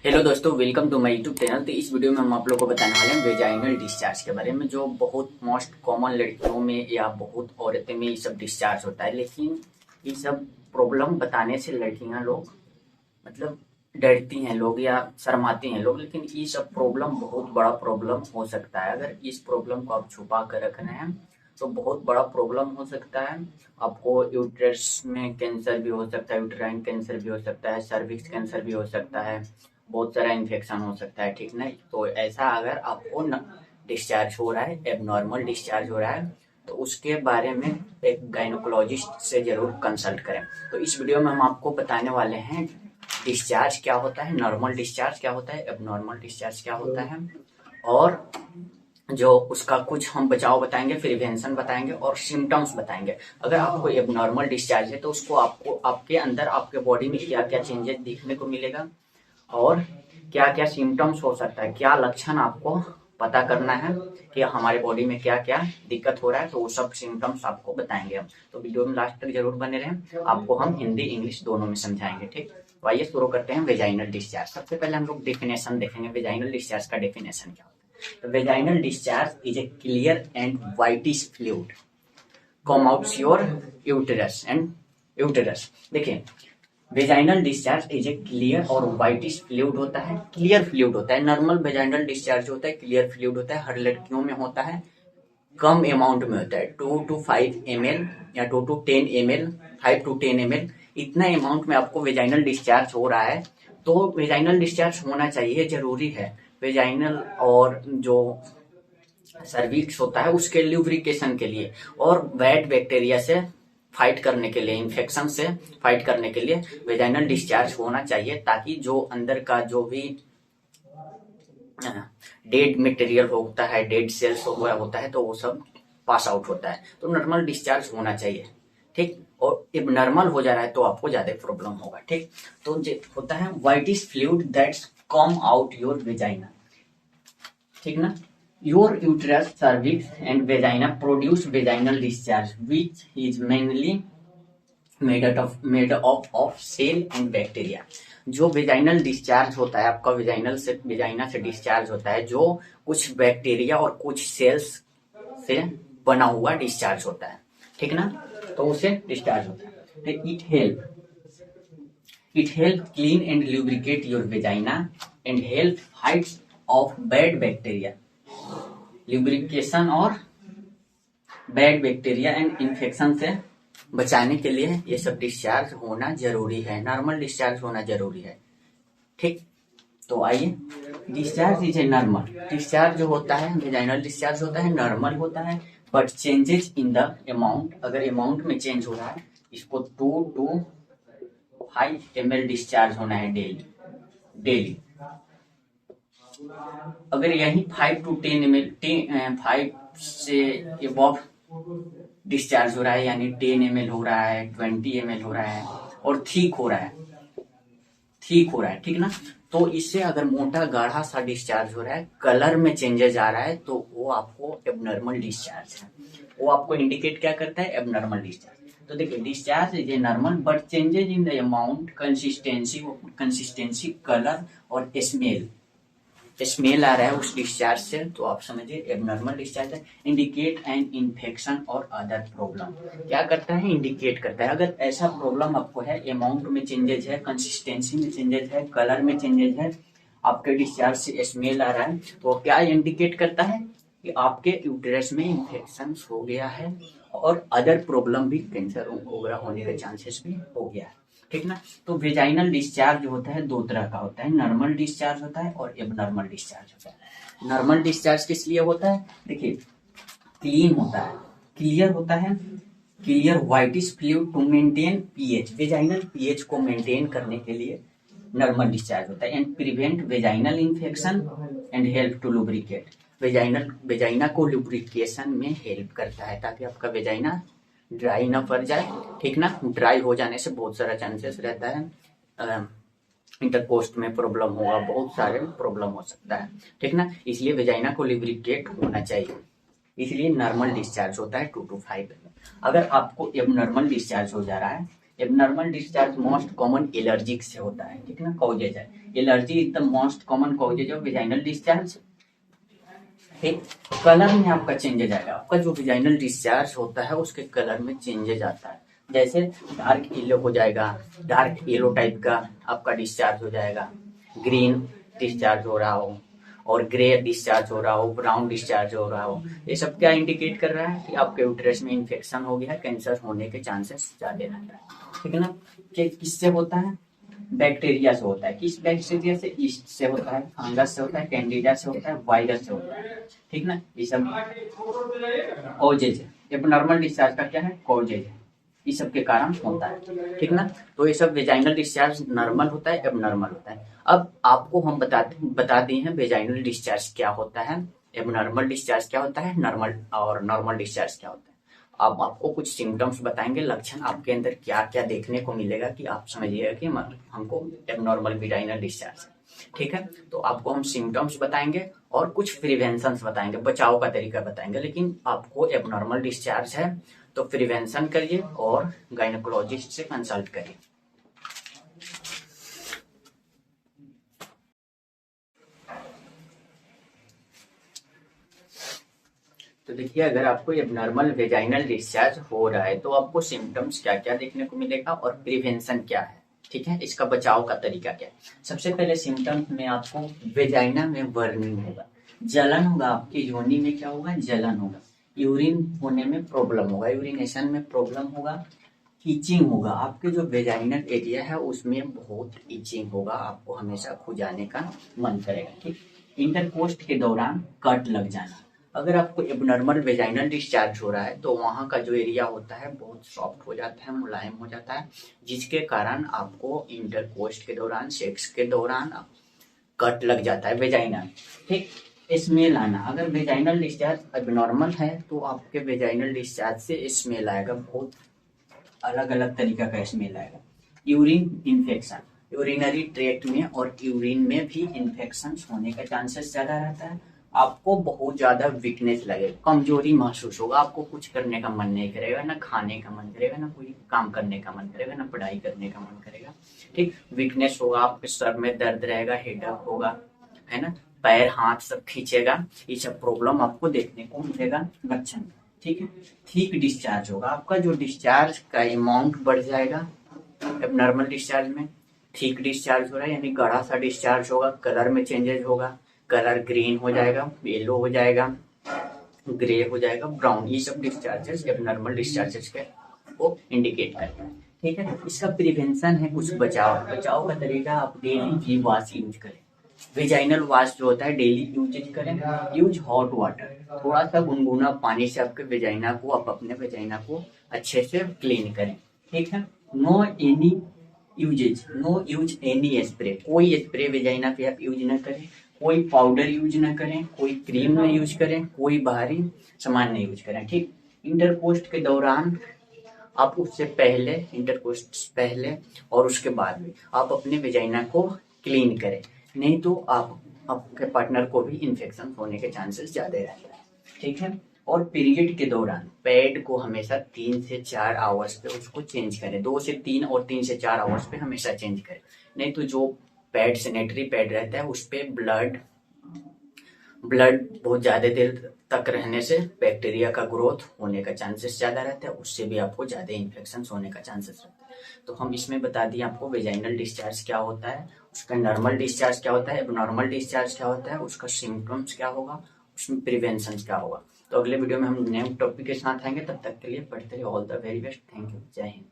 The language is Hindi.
हेलो दोस्तों, welcome to my YouTube channel. तो इस वीडियो में हम आप लोग को बताने वाले हैं वेजाइनल डिस्चार्ज के बारे में, जो बहुत मोस्ट कॉमन लड़कियों में या बहुत औरतें में ये सब डिस्चार्ज होता है। लेकिन ये सब प्रॉब्लम बताने से लड़कियां लोग मतलब डरती हैं लोग या शर्माती हैं लोग, लेकिन ये सब प्रॉब्लम बहुत बड़ा प्रॉब्लम हो सकता है। अगर इस प्रॉब्लम को आप छुपा कर रख रहे हैं तो बहुत बड़ा प्रॉब्लम हो सकता है। आपको यूट्रस में कैंसर भी हो सकता है, यूट्राइन कैंसर भी हो सकता है, सर्विक्स कैंसर भी हो सकता है, बहुत सारा इन्फेक्शन हो सकता है। ठीक नहीं, तो ऐसा अगर आपको डिस्चार्ज हो रहा है, एबनॉर्मल डिस्चार्ज हो रहा है, तो उसके बारे में एक गायनोकोलॉजिस्ट से जरूर कंसल्ट करें। तो इस वीडियो में हम आपको बताने वाले हैं डिस्चार्ज क्या होता है, नॉर्मल डिस्चार्ज क्या होता है, एबनॉर्मल डिस्चार्ज क्या होता है, और जो उसका कुछ हम बचाव बताएंगे, प्रिवेंशन बताएंगे और सिम्टम्स बताएंगे। अगर आपको एबनॉर्मल डिस्चार्ज है तो उसको आपको आपके अंदर आपके बॉडी में क्या क्या चेंजेस देखने को मिलेगा और क्या क्या सिम्टम्स हो सकता है, क्या लक्षण आपको पता करना है कि हमारे बॉडी में क्या क्या दिक्कत हो रहा है, तो वो सब सिम्टम्स आपको बताएंगे हम। तो वीडियो में लास्ट तक जरूर बने रहें, आपको हम हिंदी इंग्लिश दोनों में समझाएंगे। ठीक, तो आइए शुरू करते हैं वेजाइनल डिस्चार्ज। सबसे पहले हम लोग डेफिनेशन देखेंगे, वेजाइनल डिस्चार्ज का डेफिनेशन क्या होता है। Vaginal discharge is a clear and whitish fluid come out your uterus and uterus. देखिए, vaginal discharge is a clear और व्हाइटिश फ्लूइड होता है, क्लियर फ्लूइड होता है। नॉर्मल वेजाइनल डिस्चार्ज होता है, क्लियर फ्लूइड होता है, हर लड़कियों में होता है, कम अमाउंट में होता है, 2 to 5 ml या 2 to 10 ml, 5 to 10 ml, इतना अमाउंट में आपको वेजाइनल डिस्चार्ज हो रहा है तो वेजाइनल डिस्चार्ज होना चाहिए, जरूरी है। वेजाइनल और जो सर्विक्स होता है उसके ल्यूब्रिकेशन के लिए और बैड बैक्टीरिया से फाइट करने के लिए, इन्फेक्शन से फाइट करने के लिए वेजाइनल डिस्चार्ज होना चाहिए, ताकि जो अंदर का जो भी डेड मटेरियल होता है, डेड सेल्स होता है, तो वो सब पास आउट होता है। तो नॉर्मल डिस्चार्ज होना चाहिए। ठीक, और if नॉर्मल हो जा रहा है तो आपको ज्यादा प्रॉब्लम होगा। ठीक, तो जो होता है whitish fluid that's come out your vagina. ठीक ना, your uterus, cervix and vagina produce vaginal discharge which is mainly made up of cell and bacteria। जो वेजाइनल डिस्चार्ज होता है आपका, वेजाइना से डिस्चार्ज होता है, जो कुछ बैक्टीरिया और कुछ सेल्स से बना हुआ डिस्चार्ज होता है। ठीक ना, तो उसे डिस्चार्ज होता है। It help clean and lubricate your vagina and help fight of bad bacteria. Lubrication और बैड बैक्टीरिया एंड इन्फेक्शन से बचाने के लिए ये सब डिस्चार्ज होना जरूरी है, नॉर्मल डिस्चार्ज होना जरूरी है। ठीक, तो आइए, discharge is a normal discharge जो होता है, वेजाइनल डिस्चार्ज होता है, नॉर्मल होता है, but changes in the amount, अगर अमाउंट में चेंज हो रहा है, इसको 2 to 5 ml डिस्चार्ज होना है डेली। अगर यही 5 to 10 ml, 5 से एबव डिस्चार्ज हो रहा है, यानी 10 ml हो रहा है, 20 ml हो रहा है और ठीक हो रहा है, ठीक ना, तो इससे अगर मोटा गाढ़ा सा डिस्चार्ज हो रहा है, कलर में चेंजेस आ रहा है, तो वो आपको एबनॉर्मल डिस्चार्ज है। वो आपको इंडिकेट क्या करता है, एबनॉर्मल डिस्चार्ज। तो देखिए, discharge is a normal but changes in the amount, consistency, colour और स्मेल आ रहा है उस डिस्चार्ज से, तो आप समझिए एबनॉर्मल डिस्चार्ज है। इंडिकेट एन इन्फेक्शन और अदर प्रॉब्लम, क्या करता है, इंडिकेट करता है। अगर ऐसा प्रॉब्लम आपको है, अमाउंट में चेंजेस है, कंसिस्टेंसी में चेंजेस है, कलर में चेंजेस है, आपके डिस्चार्ज से स्मेल आ रहा है, तो क्या इंडिकेट करता है कि आपके यूटेरस में इन्फेक्शन हो गया है और अदर प्रॉब्लम भी, कैंसर वगैरह होने के चांसेस भी हो गया है। ठीक ना, तो वेजाइनल डिस्चार्ज होता है, 2 तरह का होता है, नॉर्मल डिस्चार्ज होता है और एबनॉर्मल डिस्चार्ज होता है। नॉर्मल डिस्चार्ज किस लिए होता है, देखिए, क्लीन होता है, क्लियर होता है, clear whitish fluid to maintain pH, vaginal pH को मेंटेन करने के लिए नॉर्मल डिस्चार्ज होता है, and prevent vaginal infection and help to lubricate. Vagina को लुब्रिकेशन में हेल्प करता है, ताकि आपका वेजाइना ड्राई ना पड़ जाए। ठीक ना, ड्राई हो जाने से बहुत सारा चांसेस रहता है, इंटरकोस्ट में प्रॉब्लम होगा, बहुत सारे प्रॉब्लम हो सकता है। ठीक ना, इसलिए वेजाइना को लुब्रिकेट होना चाहिए, इसलिए नॉर्मल डिस्चार्ज होता है 2 to 5 ml। अगर आपको एबनॉर्मल डिस्चार्ज हो जा रहा है, abnormal discharge most common allergic से होता है, ठीक है ना, कॉजेज है। Allergy is the most common causes of vaginal discharge. ठीक, कलर में आपका चेंजेज आएगा, आपका जो वेजाइनल डिस्चार्ज होता है उसके कलर में चेंजेज आता है। जैसे डार्क येलो हो जाएगा, डार्क येलो टाइप का आपका डिस्चार्ज हो जाएगा, ग्रीन डिस्चार्ज हो रहा हो, और ग्रे डिस्चार्ज हो रहा हो, ब्राउन डिस्चार्ज हो रहा हो। ये सब क्या इंडिकेट कर रहा है कि आपके यूट्रस में इन्फेक्शन हो गया है, कैंसर होने के चांसेस ज्यादा रहता है, ठीक है ना। किससे होता है? बैक्टीरिया से होता है। किस बैक्टीरिया से? ईस्ट से होता है, फंगस से होता है, कैंडिडा से होता है, वायरस से होता है, ठीक ना। ये सब कॉजेज है। एबनॉर्मल डिस्चार्ज का क्या है? कॉजेज है, इस सब के कारण होता है, ठीक ना। तो ये सब वेजाइनल डिस्चार्ज नॉर्मल होता है, एबनॉर्मल होता है। अब आपको हम बता दिए हैं वेजाइनल डिस्चार्ज क्या होता है, एबनॉर्मल डिस्चार्ज क्या होता है, नॉर्मल और नॉर्मल डिस्चार्ज क्या होता है। अब आपको कुछ सिम्टम्स बताएंगे, लक्षण आपके अंदर क्या क्या देखने को मिलेगा कि आप समझिएगा कि हमको एबनॉर्मल वेजाइनल डिस्चार्ज है, ठीक है। तो आपको हम सिम्टम्स बताएंगे और कुछ प्रिवेंशन बताएंगे, बचाव का तरीका बताएंगे। लेकिन आपको एबनॉर्मल डिस्चार्ज है तो प्रिवेंशन करिए और गायनेकोलॉजिस्ट से कंसल्ट करिए। तो देखिए, अगर आपको एबनॉर्मल वेजाइनल डिस्चार्ज हो रहा है तो आपको सिम्टम्स क्या क्या देखने को मिलेगा और प्रिवेंशन क्या है, ठीक है, इसका बचाव का तरीका क्या है। सबसे पहले सिम्टम्स में आपको वेजाइना में बर्निंग होगा, जलन होगा, आपकी योनि में क्या होगा? जलन होगा, यूरिन होने में प्रॉब्लम होगा, यूरिनेशन में प्रॉब्लम होगा, इचिंग होगा, आपके जो वेजाइनल एरिया है उसमें बहुत इचिंग होगा, आपको हमेशा खुजाने का मन करेगा, ठीक। इंटरकोस्ट के दौरान कट लग जाना, अगर आपको एबनॉर्मल वेजाइनल डिस्चार्ज हो रहा है तो वहां का जो एरिया होता है बहुत सॉफ्ट हो जाता है, मुलायम हो जाता है, जिसके कारण आपको इंटरकोस्ट के दौरान, सेक्स के दौरान कट लग जाता है वेजाइना, ठीक। स्मेल आना, अगर वेजाइनल डिस्चार्ज एबनॉर्मल है तो आपके वेजाइनल डिस्चार्ज से स्मेल आएगा, बहुत अलग अलग तरीका का स्मेल आएगा। यूरिन इन्फेक्शन, यूरिनरी ट्रैक्ट में और यूरिन में भी इन्फेक्शन होने का चांसेस ज्यादा रहता है। आपको बहुत ज्यादा वीकनेस लगेगा, कमजोरी महसूस होगा, आपको कुछ करने का मन नहीं करेगा, ना खाने का मन करेगा, ना कोई काम करने का मन करेगा, ना पढ़ाई करने का मन करेगा, ठीक। वीकनेस होगा, आपके सर में दर्द रहेगा, हेडेक होगा, है ना, पैर हाथ सब खींचेगा, ये सब प्रॉब्लम आपको देखने को मिलेगा लक्षण, ठीक है। ठीक डिस्चार्ज होगा, आपका जो डिस्चार्ज का अमाउंट बढ़ जाएगा एबनॉर्मल डिस्चार्ज में। ठीक डिस्चार्ज हो रहा है यानी गाढ़ा सा डिस्चार्ज होगा, कलर में चेंजेस होगा, कलर ग्रीन हो जाएगा, येलो हो जाएगा, ग्रे हो जाएगा, ब्राउन, ये सब डिस्चार्जेस एबनॉर्मल डिस्चार्जेस के को इंडिकेट करता है, ठीक है। इसका प्रिवेंशन है कुछ बचाव का तरीका, आप डेली वी वॉश यूज करें, वेजाइनल वॉश जो होता है डेली यूज करें। यूज हॉट वाटर, थोड़ा सा गुनगुना पानी से आपके वेजाइना को, आप अपने वेजाइना को अच्छे से क्लीन करें, ठीक है। No any no use any spray, कोई स्प्रे वेजाइना पे आप यूज ना करें, कोई पाउडर यूज ना करें, कोई क्रीम ना यूज करें, कोई बाहरी सामान नहीं यूज करें, ठीक। इंटरकोस्ट के दौरान आप उससे पहले, इंटरकोस्ट पहले और उसके बाद भी आप अपने वेजाइना को क्लीन करें, नहीं तो आप आपके पार्टनर को भी इन्फेक्शन होने के चांसेस ज्यादा रहते हैं, ठीक है। और पीरियड के दौरान पैड को हमेशा 3 से 4 आवर्स पे उसको चेंज करें, 2 से 3 और 3 से 4 आवर्स पे हमेशा चेंज करें, नहीं तो जो पैड सैनिटरी पैड रहता है उस पे ब्लड बहुत ज्यादा देर तक रहने से बैक्टीरिया का ग्रोथ होने का चांसेस ज्यादा रहता है, उससे भी आपको ज्यादा इन्फेक्शन होने का चांसेस रहता है। तो हम इसमें बता दिए आपको वेजाइनल डिस्चार्ज क्या होता है, उसका नॉर्मल डिस्चार्ज क्या होता है, एबनॉर्मल डिस्चार्ज क्या होता है, उसका सिम्टम्स क्या होगा, उसमें प्रिवेंशन क्या होगा। तो अगले वीडियो में हम नए टॉपिक के साथ आएंगे, तब तक के लिए पढ़ते रहिए। All the very best, thank you, जय हिंद।